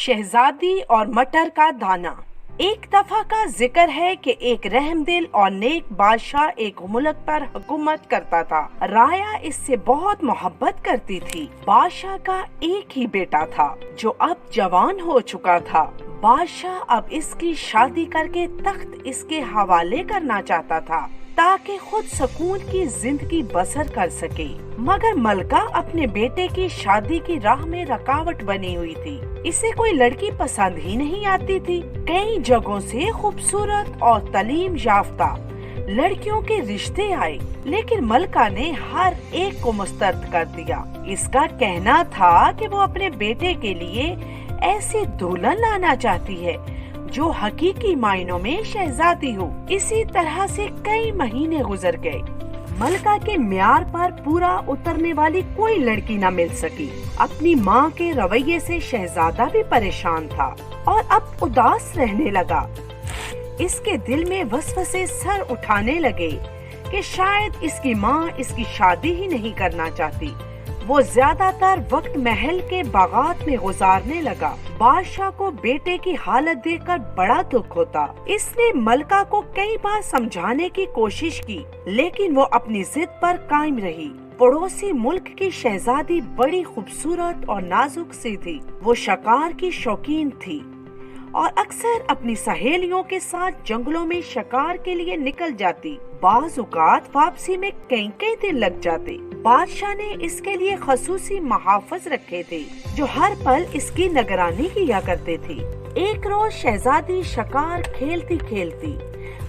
शहजादी और मटर का दाना। एक दफा का जिक्र है कि एक रहमदिल और नेक बादशाह एक मुल्क पर हुकूमत करता था। राया इससे बहुत मोहब्बत करती थी। बादशाह का एक ही बेटा था जो अब जवान हो चुका था। बादशाह अब इसकी शादी करके तख्त इसके हवाले करना चाहता था ताकि खुद सुकून की जिंदगी बसर कर सके, मगर मलका अपने बेटे की शादी की राह में रुकावट बनी हुई थी। इसे कोई लड़की पसंद ही नहीं आती थी। कई जगहों से खूबसूरत और तालीम याफ्ता लड़कियों के रिश्ते आए, लेकिन मलका ने हर एक को मुस्तरद कर दिया। इसका कहना था कि वो अपने बेटे के लिए ऐसी दुल्हन लाना चाहती है जो हकीकी मायनों में शहजादी हो। इसी तरह से कई महीने गुजर गए। मलका के म्यार पर पूरा उतरने वाली कोई लड़की न मिल सकी। अपनी माँ के रवैये से शहजादा भी परेशान था और अब उदास रहने लगा। इसके दिल में वसवसे सर उठाने लगे कि शायद इसकी माँ इसकी शादी ही नहीं करना चाहती। वो ज्यादातर वक्त महल के बागात में गुजारने लगा। बादशाह को बेटे की हालत देखकर बड़ा दुख होता। इसने मलका को कई बार समझाने की कोशिश की, लेकिन वो अपनी जिद पर कायम रही। पड़ोसी मुल्क की शहजादी बड़ी खूबसूरत और नाजुक सी थी। वो शिकार की शौकीन थी और अक्सर अपनी सहेलियों के साथ जंगलों में शिकार के लिए निकल जाती। बाज़ औक़ात वापसी में कई दिन लग जाते। बादशाह ने इसके लिए खसूसी मुहाफ़िज़ रखे थे जो हर पल इसकी निगरानी किया करते थे। एक रोज शहजादी शिकार खेलती खेलती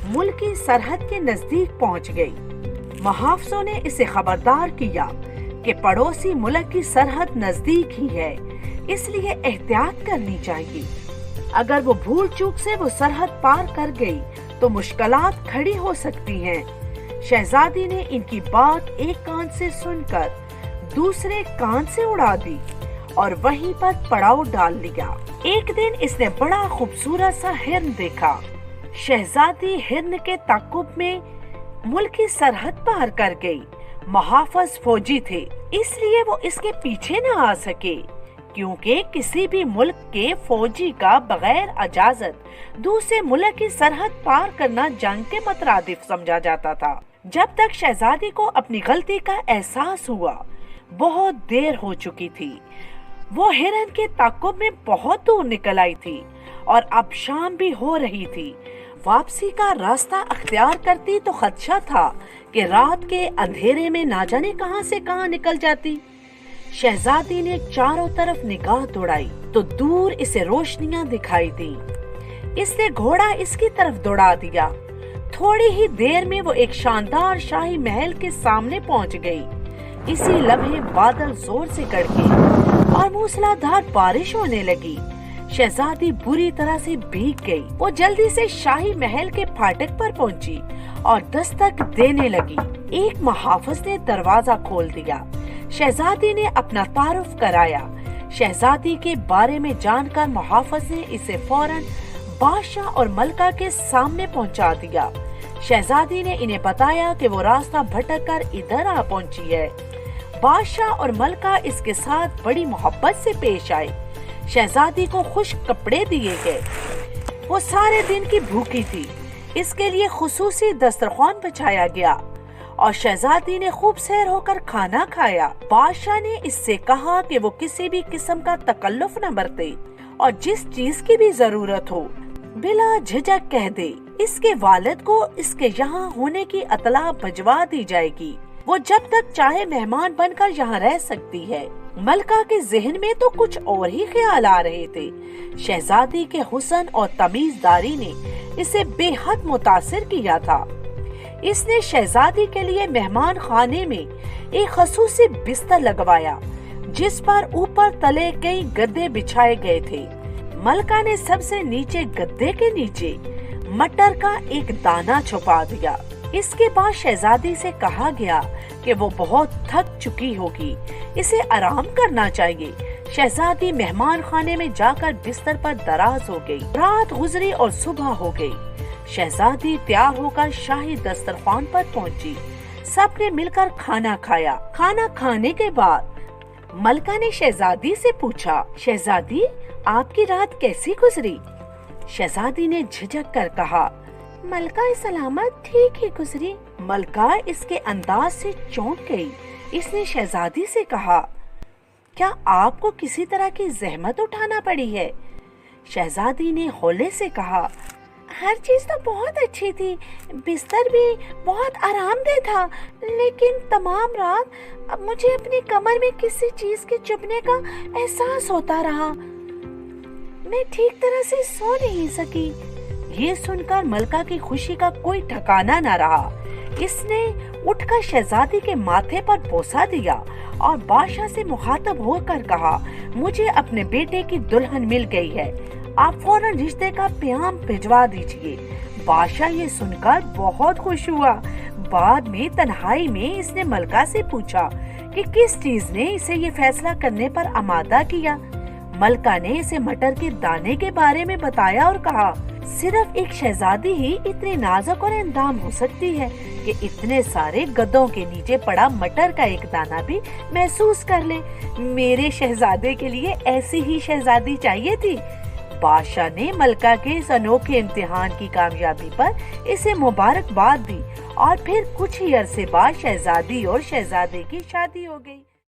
मुल्क की सरहद के नजदीक पहुंच गई। मुहाफ़िज़ों ने इसे खबरदार किया कि पड़ोसी मुल्क की सरहद नजदीक ही है, इसलिए एहतियात करनी चाहिए। अगर वो भूल चूक से वो सरहद पार कर गई तो मुश्किलात खड़ी हो सकती हैं। शहजादी ने इनकी बात एक कान से सुनकर दूसरे कान से उड़ा दी और वहीं पर पड़ाव डाल लिया। एक दिन इसने बड़ा खूबसूरत सा हिरन देखा। शहजादी हिरन के ताक़ुब में मुल्क की सरहद पार कर गई। मुहाफ़िज़ फौजी थे, इसलिए वो इसके पीछे न आ सके, क्योंकि किसी भी मुल्क के फौजी का बगैर इजाजत दूसरे मुल्क की सरहद पार करना जंग के मुतरादिफ समझा जाता था। जब तक शहजादी को अपनी गलती का एहसास हुआ, बहुत देर हो चुकी थी। वो हिरन के ताक़ुब में बहुत दूर निकल आई थी और अब शाम भी हो रही थी। वापसी का रास्ता अख्तियार करती तो खदशा था कि रात के अंधेरे में ना जाने कहां से कहां निकल जाती। शहजादी ने चारों तरफ निगाह दौड़ाई तो दूर इसे रोशनियां दिखाई दी। इसने घोड़ा इसकी तरफ दौड़ा दिया। थोड़ी ही देर में वो एक शानदार शाही महल के सामने पहुंच गई। इसी लम्हे बादल जोर से गरजे और मूसलाधार बारिश होने लगी। शहजादी बुरी तरह से भीग गई। वो जल्दी से शाही महल के फाटक पर पहुंची और दस्तक देने लगी। एक मुहाफ़िज़ ने दरवाजा खोल दिया। शहजादी ने अपना तारुफ कराया। शहजादी के बारे में जानकर मुहाफ़िज़ ने इसे फौरन बादशाह और मलका के सामने पहुंचा दिया। शहजादी ने इन्हें बताया कि वो रास्ता भटक कर इधर आ पहुंची है। बादशाह और मलका इसके साथ बड़ी मोहब्बत से पेश आए। शहजादी को खुश्क कपड़े दिए गए। वो सारे दिन की भूखी थी, इसके लिए खुसूसी दस्तरखान बिछाया गया और शहजादी ने खूब सैर होकर खाना खाया। बादशाह ने इससे कहा कि वो किसी भी किस्म का तकल्लुफ न बरते और जिस चीज की भी जरूरत हो बिला झिझक कह दे। इसके वालिद को इसके यहाँ होने की इत्तला भिजवा दी जाएगी। वो जब तक चाहे मेहमान बनकर यहाँ रह सकती है। मलका के जहन में तो कुछ और ही ख्याल आ रहे थे। शहजादी के हुस्न और तमीज़दारी ने इसे बेहद मुतासिर किया था। इसने शहजादी के लिए मेहमान खाने में एक खसूसी बिस्तर लगवाया, जिस पर ऊपर तले कई गद्दे बिछाए गए थे। मलका ने सबसे नीचे गद्दे के नीचे मटर का एक दाना छुपा दिया। इसके बाद शहजादी से कहा गया कि वो बहुत थक चुकी होगी, इसे आराम करना चाहिए। शहजादी मेहमान खाने में जाकर बिस्तर पर दराज हो गई। रात गुजरी और सुबह हो गई। शहजादी तैयार होकर शाही दस्तरखान पर पहुंची। सबने मिलकर खाना खाया। खाना खाने के बाद मलका ने शहजादी से पूछा, शहजादी आपकी रात कैसी गुजरी? शहजादी ने झिझक कर कहा, मलका सलामत ठीक ही गुजरी। मलका इसके अंदाज से चौंक गई। इसने शहजादी से कहा, क्या आपको किसी तरह की जहमत उठाना पड़ी है? शहजादी ने हौले से कहा, हर चीज तो बहुत अच्छी थी, बिस्तर भी बहुत आरामदेह था, लेकिन तमाम रात अब मुझे अपनी कमर में किसी चीज के चुभने का एहसास होता रहा। मैं ठीक तरह से सो नहीं सकी। ये सुनकर मलका की खुशी का कोई ठिकाना न रहा। इसने उठकर शहजादी के माथे पर बोसा दिया और बादशाह से मुखातब होकर कहा, मुझे अपने बेटे की दुल्हन मिल गई है, आप फौरन रिश्ते का प्याम भिजवा दीजिए। बादशाह ये सुनकर बहुत खुश हुआ। बाद में तन्हाई में इसने मलका से पूछा कि किस चीज ने इसे ये फैसला करने पर आमादा किया। मलका ने इसे मटर के दाने के बारे में बताया और कहा, सिर्फ एक शहजादी ही इतनी नाजुक और इंदाम हो सकती है कि इतने सारे गधों के नीचे पड़ा मटर का एक दाना भी महसूस कर ले। मेरे शहजादे के लिए ऐसी ही शहजादी चाहिए थी। बादशाह ने मलका के इस अनोखे इम्तिहान की कामयाबी पर इसे मुबारकबाद दी और फिर कुछ ही अरसे बाद शहजादी और शहजादे की शादी हो गई।